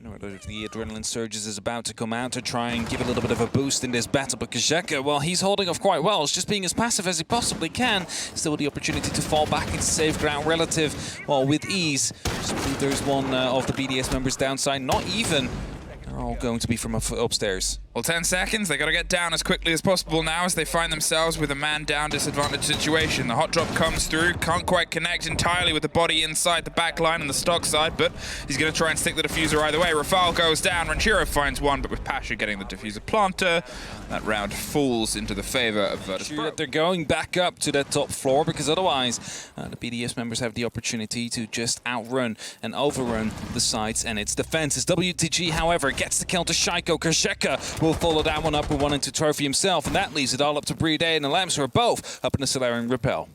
The adrenaline surges is about to come out to try and give a little bit of a boost in this battle, but Kazeka, well, he's holding off quite well. It's just being as passive as he possibly can. Still with the opportunity to fall back into safe ground relative, well, with ease. Just believe there's one of the BDS members downside, not even. They're all going to be from upstairs. Well, 10 seconds, they got to get down as quickly as possible now as they find themselves with a man-down disadvantage situation. The hot drop comes through, can't quite connect entirely with the body inside the back line and the stock side, but he's going to try and stick the diffuser either way. Rafal goes down, Ranchiro finds one, but with Pasha getting the diffuser planter, that round falls into the favor of Virtus Pro. That they're going back up to that top floor, because otherwise the BDS members have the opportunity to just outrun and overrun the sites and its defenses. WTG, however, gets the kill to Shaiko. Kazeka will follow that one up with one into Trophy himself, and that leaves it all up to Playday and the Lambs, who are both up in the Solarian Repel.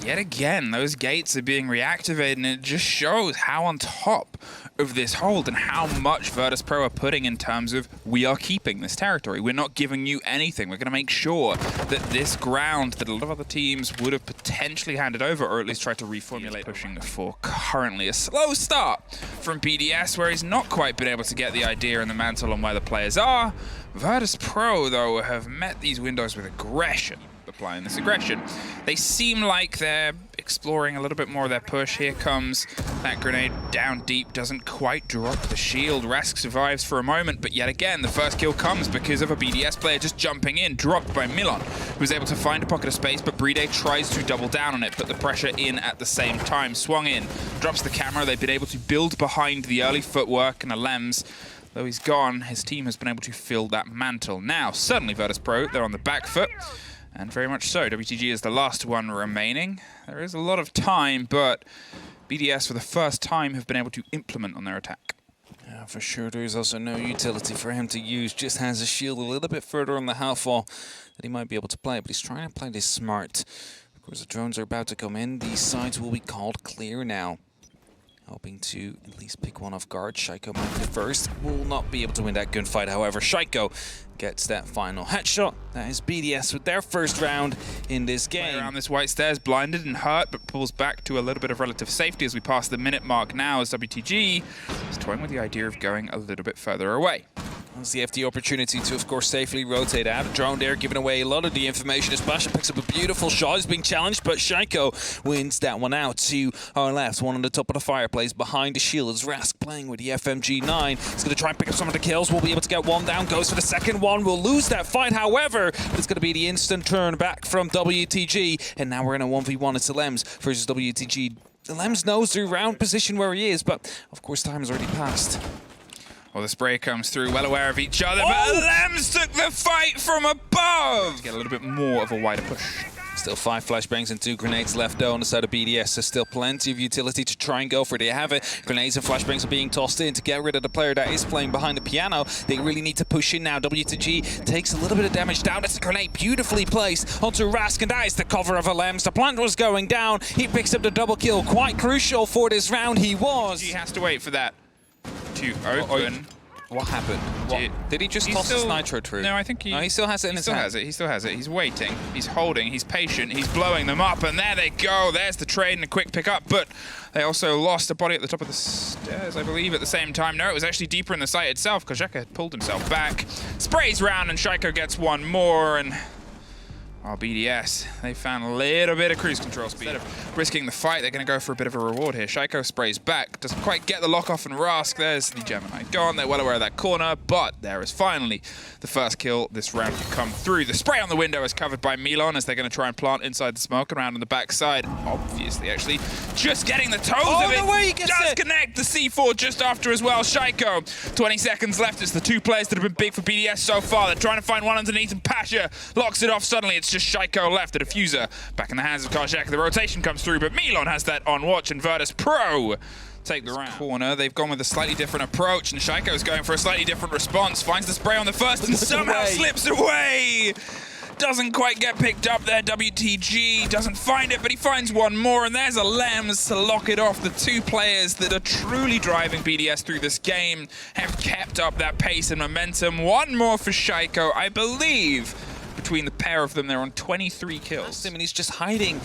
Yet again, those gates are being reactivated, and it just shows how on top of this hold and how much Virtus Pro are putting in terms of, we are keeping this territory. We're not giving you anything. We're going to make sure that this ground that a lot of other teams would have potentially handed over, or at least tried to reformulate, pushing for currently a slow start from BDS, where he's not quite been able to get the idea and the mantle on where the players are. Virtus Pro, though, have met these windows with aggression. Applying this aggression. They seem like they're exploring a little bit more of their push. Here comes that grenade down deep, doesn't quite drop the shield. Rask survives for a moment, but yet again, the first kill comes because of a BDS player just jumping in, dropped by Milan, who was able to find a pocket of space, but Playday tries to double down on it, put the pressure in at the same time. Swung in, drops the camera. They've been able to build behind the early footwork, and Alems, though he's gone, his team has been able to fill that mantle. Now, suddenly Virtus Pro, they're on the back foot. And very much so. WTG is the last one remaining. There is a lot of time, but BDS for the first time have been able to implement on their attack. Yeah, for sure. There's also no utility for him to use. Just has a shield a little bit further on the half wall that he might be able to play, but he's trying to play this smart. Of course, the drones are about to come in. These sides will be called clear now. Hoping to at least pick one off guard. Shaiko might be first. Will not be able to win that gunfight, however. Shaiko gets that final headshot. That is BDS with their first round in this game. Around this white stairs, blinded and hurt, but pulls back to a little bit of relative safety as we pass the minute mark now, as WTG is toying with the idea of going a little bit further away. As the FD opportunity to, of course, safely rotate out. Drone there giving away a lot of the information as Pasha picks up a beautiful shot. He's being challenged, but Shaiko wins that one out to our left. One on the top of the fireplace behind the shield. It's Rask playing with the FMG9. He's going to try and pick up some of the kills. We'll be able to get one down. Goes for the second one. We'll lose that fight, however. It's going to be the instant turn back from WTG. And now we're in a 1v1. It's Lems versus WTG. Lems knows the round position where he is, but of course time has already passed. Well, the spray comes through, well aware of each other, but Lems took the fight from above! Get a little bit more of a wider push. Still 5 flashbangs and 2 grenades left though on the side of BDS. There's still plenty of utility to try and go for. They have it. Grenades and flashbangs are being tossed in to get rid of the player that is playing behind the piano. They really need to push in now. WTG takes a little bit of damage down. That's a grenade beautifully placed onto Rask, and that is the cover of Alems. The plant was going down. He picks up the double kill. Quite crucial for this round he was. He has to wait for that to open. What happened? Did he just toss his nitro through? No, I think he... No, he still has it in his hand. He still has it. He's waiting. He's holding. He's patient. He's blowing them up. And there they go. There's the trade and a quick pick up. But they also lost a body at the top of the stairs, I believe, at the same time. No, it was actually deeper in the site itself. Kazeka had pulled himself back. Sprays round, and Shaiko gets one more. And... oh, BDS, they found a little bit of cruise control speed. Instead of risking the fight, they're going to go for a bit of a reward here. Shaiko sprays back, doesn't quite get the lock off, and Rask, there's the Gemini gone. They're well aware of that corner, but there is finally the first kill this round to come through. The spray on the window is covered by Milan as they're going to try and plant inside the smoke around on the backside. Obviously, actually, just getting the toes of it. The way he gets does connect the C4 just after as well. Shaiko, 20 seconds left. It's the 2 players that have been big for BDS so far. They're trying to find one underneath, and Pasha locks it off. Suddenly, it's just Shaiko left. The diffuser back in the hands of Kazeka. The rotation comes through, but Milan has that on watch, and Virtus Pro take the round. Corner. They've gone with a slightly different approach, and Shaiko's going for a slightly different response. Finds the spray on the first and somehow slips away. Doesn't quite get picked up there. WTG doesn't find it, but he finds one more, and there's a Lems to lock it off. The 2 players that are truly driving BDS through this game have kept up that pace and momentum. One more for Shaiko, I believe. Between the pair of them, they're on 23 kills. I mean, he's just hiding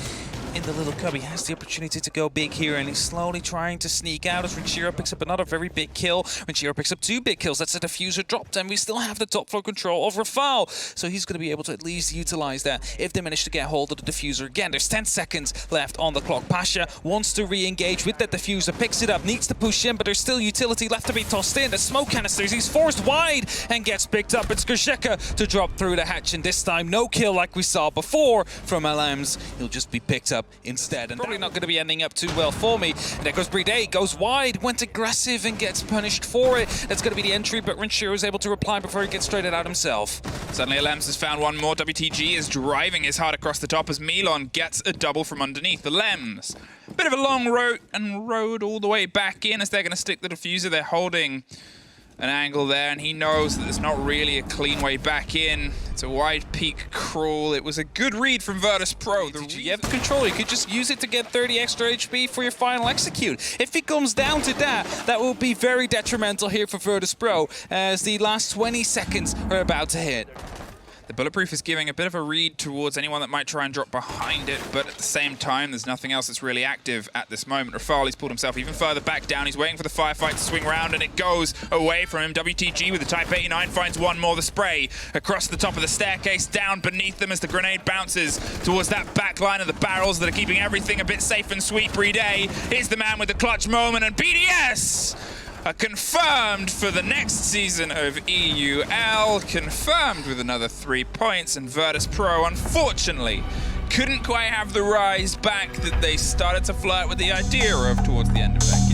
in the little cub. He has the opportunity to go big here, and he's slowly trying to sneak out as Rinchiro picks up another very big kill. Rinchiro picks up 2 big kills. That's a diffuser dropped, and we still have the top floor control of Rafal. So he's going to be able to at least utilize that if they manage to get hold of the diffuser again. There's 10 seconds left on the clock. Pasha wants to re-engage with that diffuser, picks it up, needs to push in, but there's still utility left to be tossed in. The smoke canisters, he's forced wide and gets picked up. It's Gersheka to drop through the hatch, and this time no kill like we saw before from Alams. He'll just be picked up instead, and probably not going to be ending up too well for me. And there goes Playday, goes wide, went aggressive and gets punished for it. That's going to be the entry, but Rinchiro is able to reply before he gets traded out himself. Suddenly Alams has found one more. WTG is driving his heart across the top as Milon gets a double from underneath. The Lems, bit of a long road all the way back in as they're going to stick the diffuser. They're holding an angle there, and he knows that there's not really a clean way back in. It's a wide peak crawl. It was a good read from Virtus Pro. You have the control. You could just use it to get 30 extra HP for your final execute. If it comes down to that, that will be very detrimental here for Virtus Pro as the last 20 seconds are about to hit. The Bulletproof is giving a bit of a read towards anyone that might try and drop behind it, but at the same time, there's nothing else that's really active at this moment. Rafal, he's pulled himself even further back down. He's waiting for the firefight to swing around, and it goes away from him. WTG with the Type 89 finds one more. The spray across the top of the staircase, down beneath them as the grenade bounces towards that back line of the barrels that are keeping everything a bit safe and sweet. Playday is the man with the clutch moment, and BDS are confirmed for the next season of EUL, confirmed with another 3 points, and Virtus Pro, unfortunately, couldn't quite have the rise back that they started to flirt with the idea of towards the end of their